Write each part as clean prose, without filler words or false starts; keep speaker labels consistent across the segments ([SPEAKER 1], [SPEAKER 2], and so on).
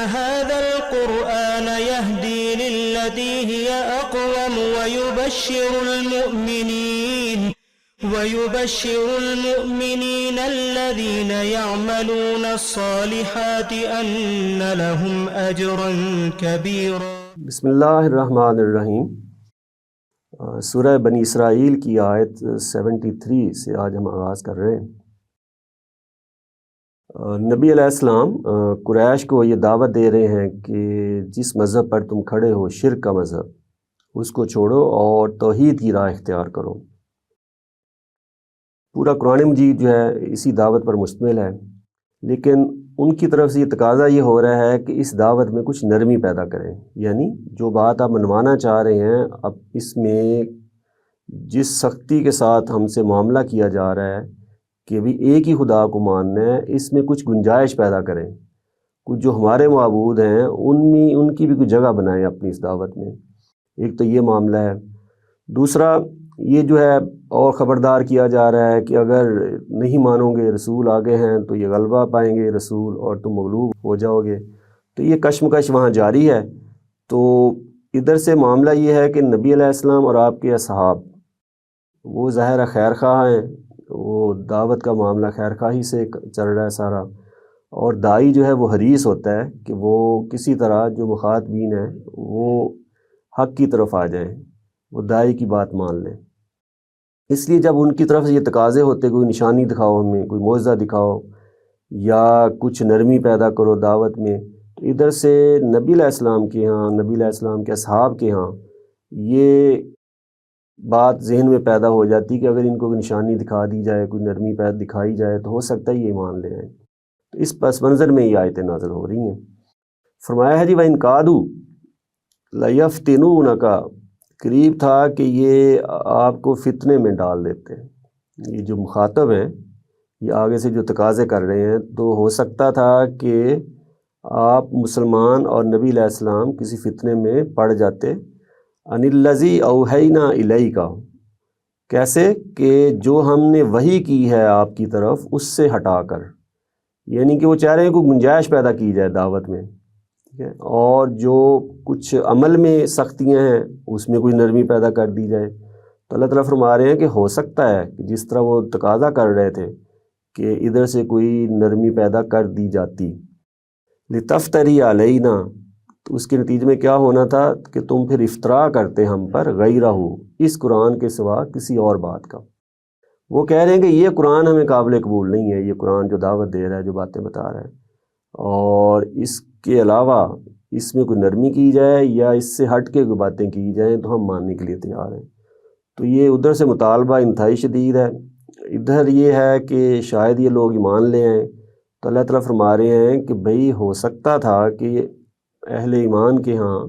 [SPEAKER 1] هذا القرآن يهدي للتي هي أقوم ويبشر المؤمنين الذين يعملون الصالحات أن لهم أجرا كبيرا.
[SPEAKER 2] بسم اللہ الرحمن الرحیم. سورہ بنی اسرائیل کی آیت 73 سے آج ہم آغاز کر رہے ہیں. نبی علیہ السلام قریش کو یہ دعوت دے رہے ہیں کہ جس مذہب پر تم کھڑے ہو، شرک کا مذہب، اس کو چھوڑو اور توحید کی راہ اختیار کرو. پورا قرآن مجید جو ہے اسی دعوت پر مشتمل ہے، لیکن ان کی طرف سے یہ تقاضا یہ ہو رہا ہے کہ اس دعوت میں کچھ نرمی پیدا کریں. یعنی جو بات آپ منوانا چاہ رہے ہیں، اب اس میں جس سختی کے ساتھ ہم سے معاملہ کیا جا رہا ہے کہ بھی ایک ہی خدا کو ماننا ہے، اس میں کچھ گنجائش پیدا کریں. کچھ جو ہمارے معبود ہیں ان کی بھی کچھ جگہ بنائیں اپنی اس دعوت میں. ایک تو یہ معاملہ ہے. دوسرا یہ جو ہے اور خبردار کیا جا رہا ہے کہ اگر نہیں مانو گے، رسول آگے ہیں تو یہ غلبہ پائیں گے رسول اور تم مغلوب ہو جاؤ گے. تو یہ کشمکش وہاں جاری ہے. تو ادھر سے معاملہ یہ ہے کہ نبی علیہ السلام اور آپ کے اصحاب وہ ظاہر خیر خواہ ہیں، وہ دعوت کا معاملہ خیر خواہی سے چل رہا ہے سارا، اور داعی جو ہے وہ حریص ہوتا ہے کہ وہ کسی طرح جو مخاطبین ہیں وہ حق کی طرف آ جائیں، وہ داعی کی بات مان لیں. اس لیے جب ان کی طرف سے یہ تقاضے ہوتے، کوئی نشانی دکھاؤ ہمیں، کوئی معجزہ دکھاؤ یا کچھ نرمی پیدا کرو دعوت میں، تو ادھر سے نبی علیہ السلام کے ہاں، نبی علیہ السلام کے اصحاب کے ہاں یہ بات ذہن میں پیدا ہو جاتی کہ اگر ان کو نشانی دکھا دی جائے، کوئی نرمی دکھائی جائے تو ہو سکتا ہے یہ مان لے آئیں. تو اس پس منظر میں یہ آیتیں نازل ہو رہی ہیں. فرمایا ہے جی وَإِنْ قَعَدُوا لَيَفْتِنُونَكَ، قریب تھا کہ یہ آپ کو فتنے میں ڈال دیتے. یہ جو مخاطب ہیں یہ آگے سے جو تقاضے کر رہے ہیں، تو ہو سکتا تھا کہ آپ مسلمان اور نبی علیہ السلام کسی فتنے میں پڑ جاتے. ان الذی اوحینا الیک، کیسے کہ جو ہم نے وحی کی ہے آپ کی طرف اس سے ہٹا کر. یعنی کہ وہ چاہ رہے ہیں کوئی گنجائش پیدا کی جائے دعوت میں، ٹھیک ہے، اور جو کچھ عمل میں سختیاں ہیں اس میں کوئی نرمی پیدا کر دی جائے. تو اللہ تعالیٰ فرما رہے ہیں کہ ہو سکتا ہے کہ جس طرح وہ تقاضا کر رہے تھے کہ ادھر سے کوئی نرمی پیدا کر دی جاتی. لتفتری علینا، تو اس کے نتیجے میں کیا ہونا تھا کہ تم پھر افطرا کرتے ہم پر غیرہ، اس قرآن کے سوا کسی اور بات کا. وہ کہہ رہے ہیں کہ یہ قرآن ہمیں قابل قبول نہیں ہے، یہ قرآن جو دعوت دے رہا ہے، جو باتیں بتا رہا ہے، اور اس کے علاوہ اس میں کوئی نرمی کی جائے یا اس سے ہٹ کے کوئی باتیں کی جائیں تو ہم ماننے کے لیے تیار ہیں. تو یہ ادھر سے مطالبہ انتہائی شدید ہے. ادھر یہ ہے کہ شاید یہ لوگ ایمان لے آئیں. تو اللہ تعالیٰ فرما رہے ہیں کہ بھئی ہو سکتا تھا کہ اہل ایمان کے ہاں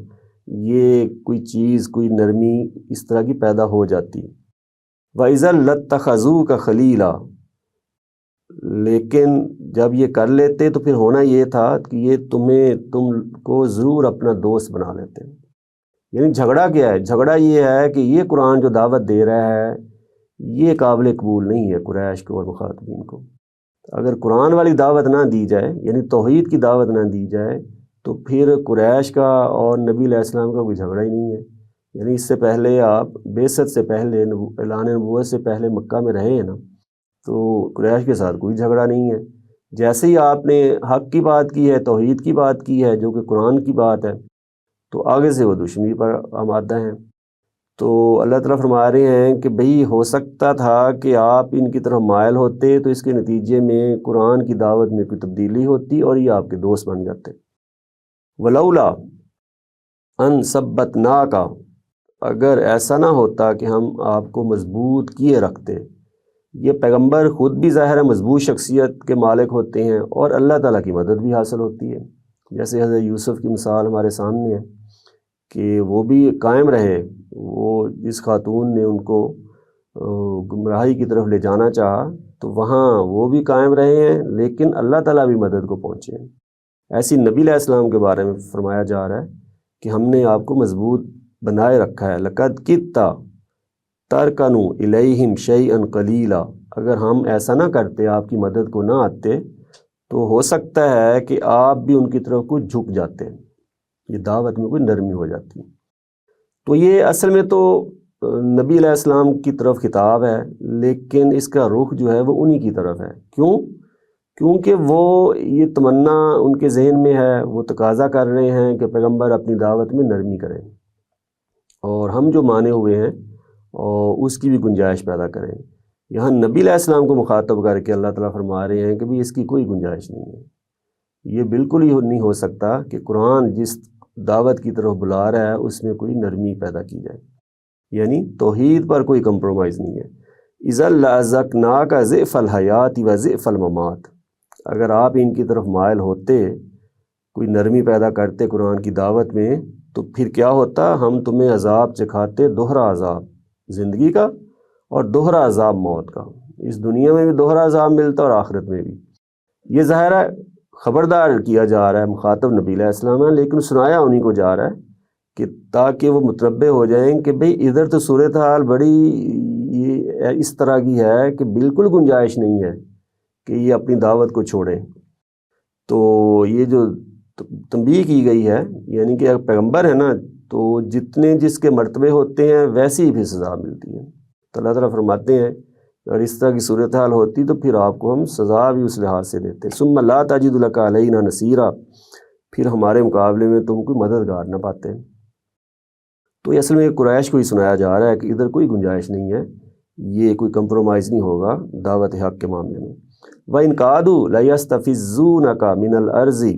[SPEAKER 2] یہ کوئی چیز، کوئی نرمی اس طرح کی پیدا ہو جاتی. وَإِذًا لَاتَّخَذُوكَ خَلِيلًا، لیکن جب یہ کر لیتے تو پھر ہونا یہ تھا کہ یہ تم کو ضرور اپنا دوست بنا لیتے. یعنی جھگڑا کیا ہے؟ جھگڑا یہ ہے کہ یہ قرآن جو دعوت دے رہا ہے یہ قابل قبول نہیں ہے قریش کو اور مخاطبین کو. اگر قرآن والی دعوت نہ دی جائے، یعنی توحید کی دعوت نہ دی جائے، تو پھر قریش کا اور نبی علیہ السلام کا کوئی جھگڑا ہی نہیں ہے. یعنی اس سے پہلے آپ بعثت سے پہلے، اعلان نبوت سے پہلے مکہ میں رہے ہیں نا، تو قریش کے ساتھ کوئی جھگڑا نہیں ہے. جیسے ہی آپ نے حق کی بات کی ہے، توحید کی بات کی ہے جو کہ قرآن کی بات ہے، تو آگے سے وہ دشمنی پر آمادہ ہیں. تو اللہ تعالیٰ فرما رہے ہیں کہ بھئی ہو سکتا تھا کہ آپ ان کی طرف مائل ہوتے تو اس کے نتیجے میں قرآن کی دعوت میں کوئی تبدیلی ہوتی اور یہ آپ کے دوست بن جاتے. ولولا ان ثبتناک، اگر ایسا نہ ہوتا کہ ہم آپ کو مضبوط کیے رکھتے. یہ پیغمبر خود بھی ظاہر مضبوط شخصیت کے مالک ہوتے ہیں اور اللہ تعالیٰ کی مدد بھی حاصل ہوتی ہے. جیسے حضرت یوسف کی مثال ہمارے سامنے ہے کہ وہ بھی قائم رہے. وہ جس خاتون نے ان کو گمراہی کی طرف لے جانا چاہا تو وہاں وہ بھی قائم رہے ہیں، لیکن اللہ تعالیٰ بھی مدد کو پہنچے ہیں. ایسی نبی علیہ السلام کے بارے میں فرمایا جا رہا ہے کہ ہم نے آپ کو مضبوط بنائے رکھا ہے. لقد کدت ترکنوا الیہم شیئا قلیلا، اگر ہم ایسا نہ کرتے، آپ کی مدد کو نہ آتے، تو ہو سکتا ہے کہ آپ بھی ان کی طرف کچھ جھک جاتے ہیں، یہ دعوت میں کوئی نرمی ہو جاتی ہے۔ تو یہ اصل میں تو نبی علیہ السلام کی طرف خطاب ہے، لیکن اس کا رخ جو ہے وہ انہی کی طرف ہے۔ کیونکہ وہ یہ تمنا ان کے ذہن میں ہے، وہ تقاضا کر رہے ہیں کہ پیغمبر اپنی دعوت میں نرمی کریں، اور ہم جو مانے ہوئے ہیں اور اس کی بھی گنجائش پیدا کریں۔ یہاں نبی علیہ السلام کو مخاطب کر کے اللہ تعالیٰ فرما رہے ہیں کہ بھی اس کی کوئی گنجائش نہیں ہے، یہ بالکل ہی نہیں ہو سکتا کہ قرآن جس دعوت کی طرف بلا رہا ہے اس میں کوئی نرمی پیدا کی جائے، یعنی توحید پر کوئی کمپرومائز نہیں ہے۔ اذا لأذقناک ضعف الحیات و ضعف الممات، اگر آپ ان کی طرف مائل ہوتے، کوئی نرمی پیدا کرتے قرآن کی دعوت میں، تو پھر کیا ہوتا، ہم تمہیں عذاب چکھاتے، دوہرا عذاب زندگی کا اور دوہرا عذاب موت کا۔ اس دنیا میں بھی دوہرا عذاب ملتا اور آخرت میں بھی۔ یہ ظاہر ہے خبردار کیا جا رہا ہے، مخاطب نبی علیہ السلام ہے، لیکن سنایا انہیں کو جا رہا ہے کہ تاکہ وہ متنبہ ہو جائیں کہ بھئی ادھر تو صورتحال بڑی یہ اس طرح کی ہے کہ بالکل گنجائش نہیں ہے کہ یہ اپنی دعوت کو چھوڑیں۔ تو یہ جو تنبیہ کی گئی ہے، یعنی کہ پیغمبر ہے نا، تو جتنے جس کے مرتبے ہوتے ہیں ویسی ہی بھی سزا ملتی ہے۔ تو اللہ تعالیٰ فرماتے ہیں اگر اس طرح کی صورتحال ہوتی تو پھر آپ کو ہم سزا بھی اس لحاظ سے دیتے۔ ثم لا تجد لک علینا نصیرا، پھر ہمارے مقابلے میں تم کوئی مددگار نہ پاتے۔ تو یہ اصل میں قریش کو ہی سنایا جا رہا ہے کہ ادھر کوئی گنجائش نہیں ہے، یہ کوئی کمپرومائز نہیں ہوگا دعوت حق کے معاملے میں۔ وَإِن كَادُوا لَيَسْتَفِزُّونَكَ مِنَ الْأَرْضِ،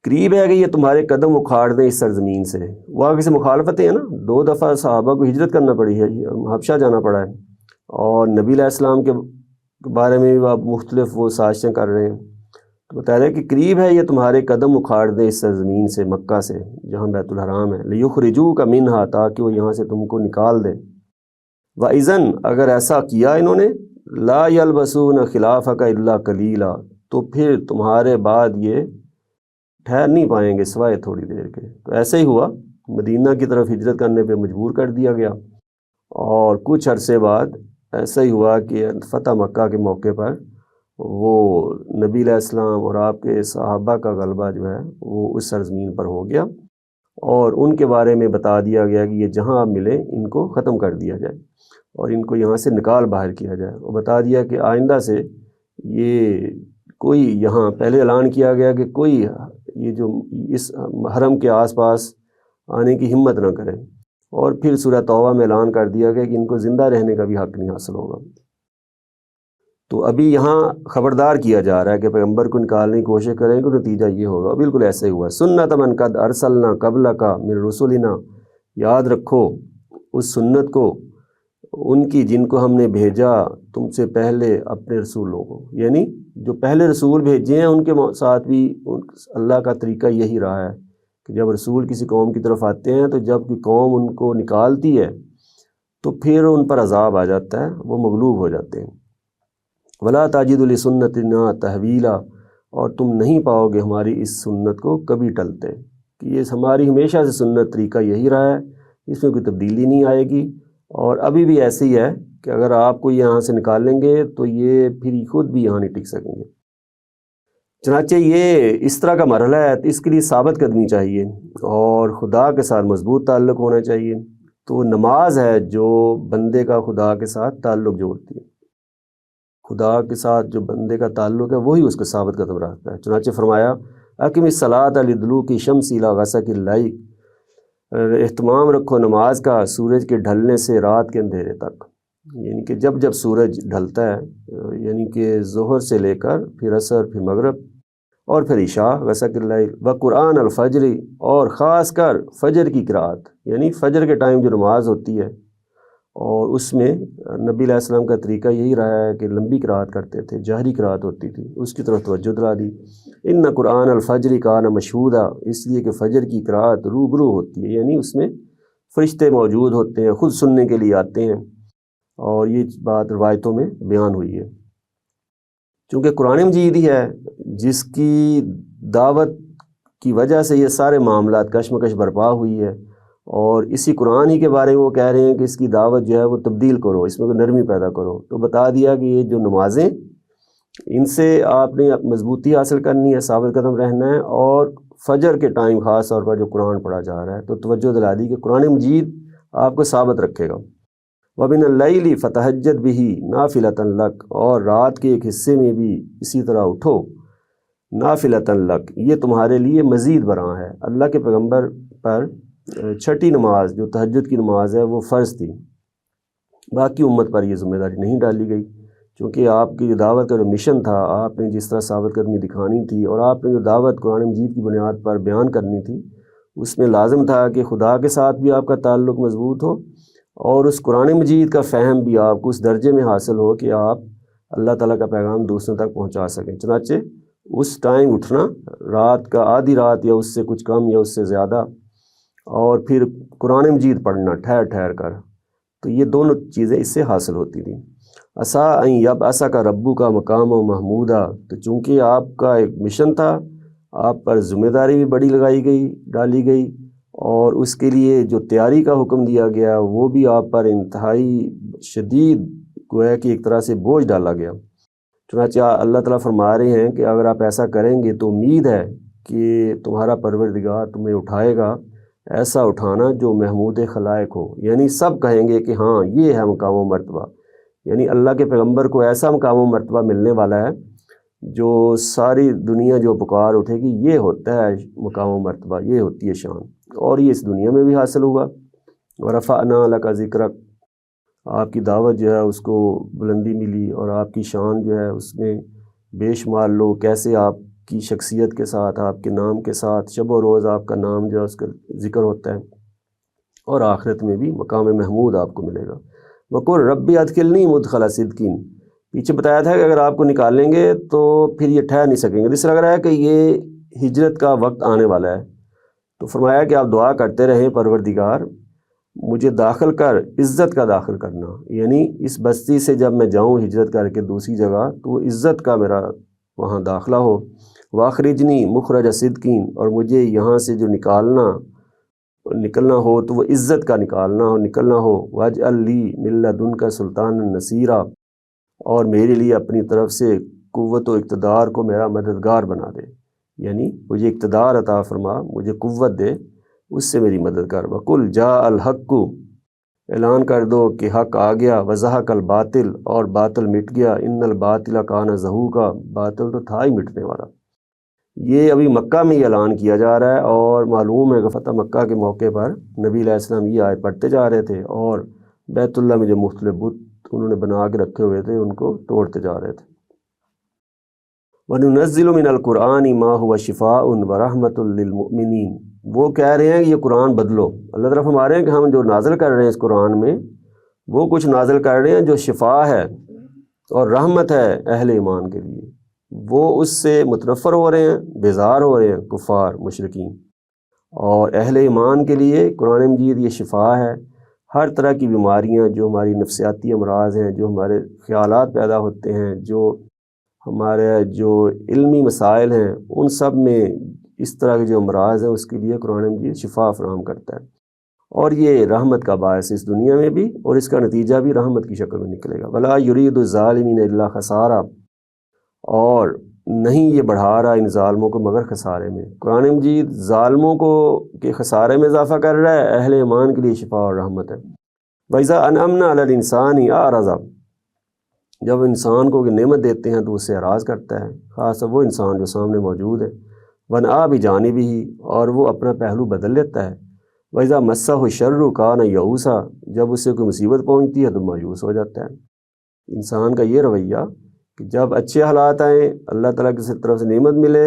[SPEAKER 2] قریب ہے کہ یہ تمہارے قدم اکھاڑ دیں اس سرزمین سے۔ وہاں کسی مخالفتیں ہیں نا، 2 دفعہ صحابہ کو ہجرت کرنا پڑی ہے، حبشہ جانا پڑا ہے، اور نبی علیہ السلام کے بارے میں بھی آپ مختلف وہ سازشیں کر رہے ہیں۔ تو بتا رہے کہ قریب ہے یہ تمہارے قدم اکھاڑ دیں اس سرزمین سے، مکہ سے جہاں بیت الحرام ہے، لِيُخْرِجُوكَ مِنْهَا، تاکہ وہ یہاں سے تم کو نکال دیں۔ وَإِذًا، اگر ایسا کیا انہوں نے، لَا يَلْبَسُونَ خِلَافَكَ إِلَّا قَلِيلًا، تو پھر تمہارے بعد یہ ٹھہر نہیں پائیں گے سوائے تھوڑی دیر کے۔ تو ایسے ہی ہوا، مدینہ کی طرف ہجرت کرنے پہ مجبور کر دیا گیا، اور کچھ عرصے بعد ایسا ہی ہوا کہ فتح مکہ کے موقع پر وہ نبی علیہ السلام اور آپ کے صحابہ کا غلبہ جو ہے وہ اس سرزمین پر ہو گیا، اور ان کے بارے میں بتا دیا گیا کہ یہ جہاں آپ ملیں ان کو ختم کر دیا جائے اور ان کو یہاں سے نکال باہر کیا جائے، اور بتا دیا کہ آئندہ سے یہ کوئی، یہاں پہلے اعلان کیا گیا کہ کوئی یہ جو اس حرم کے آس پاس آنے کی ہمت نہ کرے، اور پھر سورہ توبہ میں اعلان کر دیا گیا کہ ان کو زندہ رہنے کا بھی حق نہیں حاصل ہوگا۔ تو ابھی یہاں خبردار کیا جا رہا ہے کہ پیغمبر کو نکالنے کی کوشش کریں کہ نتیجہ یہ ہوگا، بالکل ایسے ہی ہوا۔ سنت من قد ارسلنا قبلک من رسلنا، یاد رکھو اس سنت کو ان کی جن کو ہم نے بھیجا تم سے پہلے اپنے رسولوں کو، یعنی جو پہلے رسول بھیجے ہیں ان کے ساتھ بھی اللہ کا طریقہ یہی رہا ہے کہ جب رسول کسی قوم کی طرف آتے ہیں تو جب کوئی قوم ان کو نکالتی ہے تو پھر ان پر عذاب آ جاتا ہے، وہ مغلوب ہو جاتے ہیں۔ ولا تجد لسنتنا تحویلا، اور تم نہیں پاؤ گے ہماری اس سنت کو کبھی ٹلتے، کہ یہ ہماری ہمیشہ سے سنت طریقہ یہی رہا ہے، اس میں کوئی تبدیلی نہیں آئے گی، اور ابھی بھی ایسے ہی ہے کہ اگر آپ کو یہاں سے نکال لیں گے تو یہ پھر خود بھی یہاں نہیں ٹک سکیں گے۔ چنانچہ یہ اس طرح کا مرحلہ ہے، تو اس کے لیے ثابت قدمی چاہیے اور خدا کے ساتھ مضبوط تعلق ہونا چاہیے۔ تو نماز ہے جو بندے کا خدا کے ساتھ تعلق جوڑتی ہے، خدا کے ساتھ جو بندے کا تعلق ہے وہی اس کو ثابت قدم رکھتا ہے۔ چنانچہ فرمایا اقم الصلاۃ لدلوک الشمس الی غسق اللیل، اہتمام رکھو نماز کا سورج کے ڈھلنے سے رات کے اندھیرے تک، یعنی کہ جب جب سورج ڈھلتا ہے، یعنی کہ ظہر سے لے کر پھر عصر، پھر مغرب، اور پھر عشاء، غسق اللیل و قرآن الفجر، اور خاص کر فجر کی قرأت، یعنی فجر کے ٹائم جو نماز ہوتی ہے، اور اس میں نبی علیہ السلام کا طریقہ یہی رہا ہے کہ لمبی قرأت کرتے تھے، جہری قرأت ہوتی تھی، اس کی طرف توجہ دلا دی۔ ان قرآن الفجر کان مشہودا، اس لیے کہ فجر کی قرأت روبرو ہوتی ہے، یعنی اس میں فرشتے موجود ہوتے ہیں، خود سننے کے لیے آتے ہیں، اور یہ بات روایتوں میں بیان ہوئی ہے۔ چونکہ قرآن مجید ہی ہے جس کی دعوت کی وجہ سے یہ سارے معاملات کشمکش برپا ہوئی ہے، اور اسی قرآن ہی کے بارے میں وہ کہہ رہے ہیں کہ اس کی دعوت جو ہے وہ تبدیل کرو، اس میں کوئی نرمی پیدا کرو۔ تو بتا دیا کہ یہ جو نمازیں ان سے آپ نے مضبوطی حاصل کرنی ہے، ثابت قدم رہنا ہے، اور فجر کے ٹائم خاص طور پر جو قرآن پڑھا جا رہا ہے تو توجہ دلا دی کہ قرآن مجید آپ کو ثابت رکھے گا۔ وَمِنَ اللَّيْلِ فَتَہَجَّدْ بِهِ نَافِلَةً لَكَ، اور رات کے ایک حصے میں بھی اسی طرح اٹھو، نافلۃً لک، یہ تمہارے لیے مزید برآں ہے۔ اللہ کے پیغمبر پر چھٹی نماز جو تہجد کی نماز ہے وہ فرض تھی، باقی امت پر یہ ذمہ داری نہیں ڈالی گئی، چونکہ آپ کی جو دعوت کا جو مشن تھا، آپ نے جس طرح ثابت قدمی دکھانی تھی اور آپ نے جو دعوت قرآن مجید کی بنیاد پر بیان کرنی تھی، اس میں لازم تھا کہ خدا کے ساتھ بھی آپ کا تعلق مضبوط ہو، اور اس قرآن مجید کا فہم بھی آپ کو اس درجے میں حاصل ہو کہ آپ اللہ تعالیٰ کا پیغام دوسروں تک پہنچا سکیں۔ چنانچہ اس ٹائم اٹھنا، رات کا آدھی رات یا اس سے کچھ کم یا اس سے زیادہ، اور پھر قرآن مجید پڑھنا ٹھہر ٹھہر کر، تو یہ دونوں چیزیں اس سے حاصل ہوتی تھیں۔ عسیٰ ان یبعثک ربک مقاما محمودا، تو چونکہ آپ کا ایک مشن تھا، آپ پر ذمہ داری بھی بڑی ڈالی گئی، اور اس کے لیے جو تیاری کا حکم دیا گیا وہ بھی آپ پر انتہائی شدید گویا کہ ایک طرح سے بوجھ ڈالا گیا۔ چنانچہ اللہ تعالیٰ فرما رہے ہیں کہ اگر آپ ایسا کریں گے تو امید ہے کہ تمہارا پروردگار تمہیں اٹھائے گا، ایسا اٹھانا جو محمود خلائق ہو، یعنی سب کہیں گے کہ ہاں یہ ہے مقام و مرتبہ، یعنی اللہ کے پیغمبر کو ایسا مقام و مرتبہ ملنے والا ہے جو ساری دنیا جو پکار اٹھے گی، یہ ہوتا ہے مقام و مرتبہ، یہ ہوتی ہے شان، اور یہ اس دنیا میں بھی حاصل ہوا۔ ورفعنا لک ذکرک، آپ کی دعوت جو ہے اس کو بلندی ملی، اور آپ کی شان جو ہے اس میں بے شمار لوگ کیسے آپ کی شخصیت کے ساتھ، آپ کے نام کے ساتھ شب و روز آپ کا نام جو ہے اس کا ذکر ہوتا ہے، اور آخرت میں بھی مقام محمود آپ کو ملے گا۔ وَقُلْ رَبِّ أَدْخِلْنِي مُدْخَلَ صِدْقٍ، پیچھے بتایا تھا کہ اگر آپ کو نکالیں گے تو پھر یہ ٹھہر نہیں سکیں گے، اس لگ رہا ہے کہ یہ ہجرت کا وقت آنے والا ہے، تو فرمایا کہ آپ دعا کرتے رہیں پروردگار مجھے داخل کر، عزت کا داخل کرنا، یعنی اس بستی سے جب میں جاؤں ہجرت کر کے دوسری جگہ تو وہ عزت کا میرا وہاں داخلہ ہو۔ وَأَخْرِجْنِي مُخْرَجَ صِدْقٍ، اور مجھے یہاں سے جو نکلنا ہو تو وہ عزت کا نکلنا ہو۔ وَاجْعَلْ لِي مِن لَّدُنْكَ سُلْطَانًا نَصِيرًا، اور میرے لیے اپنی طرف سے قوت و اقتدار کو میرا مددگار بنا دے، یعنی مجھے اقتدار عطا فرما، مجھے قوت دے، اس سے میری مدد کر۔ وَقُلْ جَاءَ الْحَقُّ، اعلان کر دو کہ حق آ گیا، وَزَهَقَ الْبَاطِلُ، اور باطل مٹ گیا، إِنَّ الْبَاطِلَ كَانَ زَهُوقًا، باطل تو تھا ہی مٹنے والا۔ یہ ابھی مکہ میں یہ اعلان کیا جا رہا ہے، اور معلوم ہے کہ فتح مکہ کے موقع پر نبی علیہ السلام یہ آیت پڑھتے جا رہے تھے، اور بیت اللہ میں جو مختلف بت انہوں نے بنا کے رکھے ہوئے تھے ان کو توڑتے جا رہے تھے۔ وَنُنَزِّلُ مِنَ الْقُرْآنِ مَا هُوَ شِفَاءٌ وَرَحْمَةٌ لِّلْمُؤْمِنِينَ، وہ کہہ رہے ہیں کہ یہ قرآن بدلو، اللہ طرف ہمارے ہیں کہ ہم جو نازل کر رہے ہیں اس قرآن میں وہ کچھ نازل کر رہے ہیں جو شفا ہے اور رحمت ہے اہل ایمان کے لیے، وہ اس سے متنفر ہو رہے ہیں، بیزار ہو رہے ہیں کفار مشرکین، اور اہل ایمان کے لیے قرآن مجید یہ شفا ہے۔ ہر طرح کی بیماریاں جو ہماری نفسیاتی امراض ہیں، جو ہمارے خیالات پیدا ہوتے ہیں، جو ہمارے جو علمی مسائل ہیں، ان سب میں اس طرح کے جو امراض ہیں اس کے لیے قرآن مجید شفا فراہم کرتا ہے، اور یہ رحمت کا باعث اس دنیا میں بھی، اور اس کا نتیجہ بھی رحمت کی شکل میں نکلے گا۔ وَلَا يُرِيدُ الظَّالِمِينَ إِلَّا خَسَارًا، اور نہیں یہ بڑھا رہا ان ظالموں کو مگر خسارے میں۔ قرآن مجید ظالموں کو کے خسارے میں اضافہ کر رہا ہے، اہل ایمان کے لیے شفا اور رحمت ہے۔ وَإِذَا أَنْعَمْنَا عَلَى الْإِنسَانِ أَعْرَضَ، جب انسان کو نعمت دیتے ہیں تو اس سے اعراض کرتا ہے، خاص وہ انسان جو سامنے موجود ہے۔ وَنَأَىٰ بِجَانِبِهِ، اور وہ اپنا پہلو بدل لیتا ہے۔ وَإِذَا مَسَّهُ الشَّرُّ كَانَ يَئُوسًا، جب اسے کوئی مصیبت پہنچتی ہے تو مایوس ہو جاتا ہے۔ انسان کا یہ رویہ کہ جب اچھے حالات آئیں، اللہ تعالیٰ کی طرف سے نعمت ملے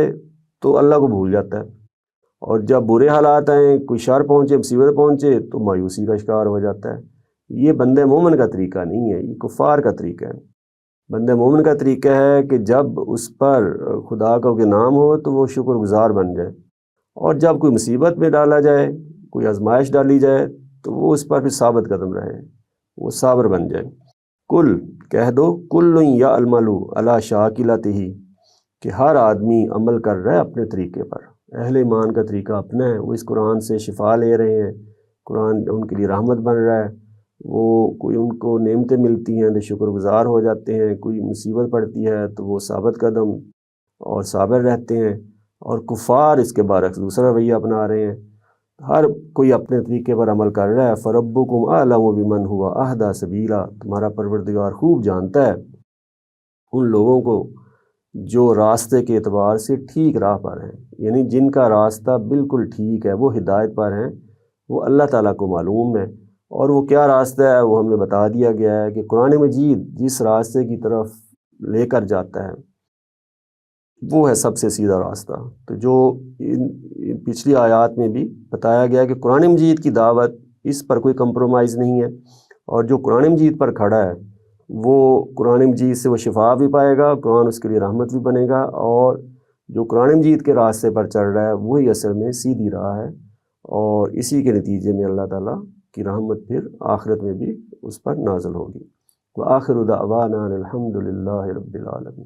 [SPEAKER 2] تو اللہ کو بھول جاتا ہے، اور جب برے حالات آئیں، کوئی شر پہنچے، مصیبت پہنچے تو مایوسی کا شکار ہو جاتا ہے۔ یہ بندہ مومن کا طریقہ نہیں ہے، یہ کفار کا طریقہ ہے۔ بندہ مومن کا طریقہ ہے کہ جب اس پر خدا کا کوئی نام ہو تو وہ شکر گزار بن جائے، اور جب کوئی مصیبت میں ڈالا جائے، کوئی آزمائش ڈالی جائے تو وہ اس پر پھر ثابت قدم رہے، وہ صابر بن جائے۔ کل کہہ دو، کل یعمل علی شاکلتہ، کہ ہر آدمی عمل کر رہا ہے اپنے طریقے پر، اہل ایمان کا طریقہ اپنا ہے، وہ اس قرآن سے شفا لے رہے ہیں، قرآن ان کے لیے رحمت بن رہا ہے، وہ کوئی ان کو نعمتیں ملتی ہیں تو شکر گزار ہو جاتے ہیں، کوئی مصیبت پڑتی ہے تو وہ ثابت قدم اور صابر رہتے ہیں، اور کفار اس کے برعکس دوسرا رویہ اپنا رہے ہیں، ہر کوئی اپنے طریقے پر عمل کر رہا ہے۔ فَرَبُّكُمْ أَعْلَمُ بِمَنْ هُوَ أَهْدَىٰ سَبِيلًا، تمہارا پروردگار خوب جانتا ہے ان لوگوں کو جو راستے کے اعتبار سے ٹھیک راہ پر ہیں، یعنی جن کا راستہ بالکل ٹھیک ہے، وہ ہدایت پر ہیں، وہ اللہ تعالیٰ کو معلوم ہے۔ اور وہ کیا راستہ ہے وہ ہمیں بتا دیا گیا ہے کہ قرآن مجید جس راستے کی طرف لے کر جاتا ہے وہ ہے سب سے سیدھا راستہ۔ تو جو پچھلی آیات میں بھی بتایا گیا کہ قرآن مجید کی دعوت اس پر کوئی کمپرومائز نہیں ہے، اور جو قرآن مجید پر کھڑا ہے وہ قرآن مجید سے وہ شفا بھی پائے گا، قرآن اس کے لیے رحمت بھی بنے گا، اور جو قرآن مجید کے راستے پر چل رہا ہے وہی اصل میں سیدھی راہ ہے، اور اسی کے نتیجے میں اللہ تعالیٰ کی رحمت پھر آخرت میں بھی اس پر نازل ہوگی۔ وآخر دعوانا الحمد للہ رب العالمین۔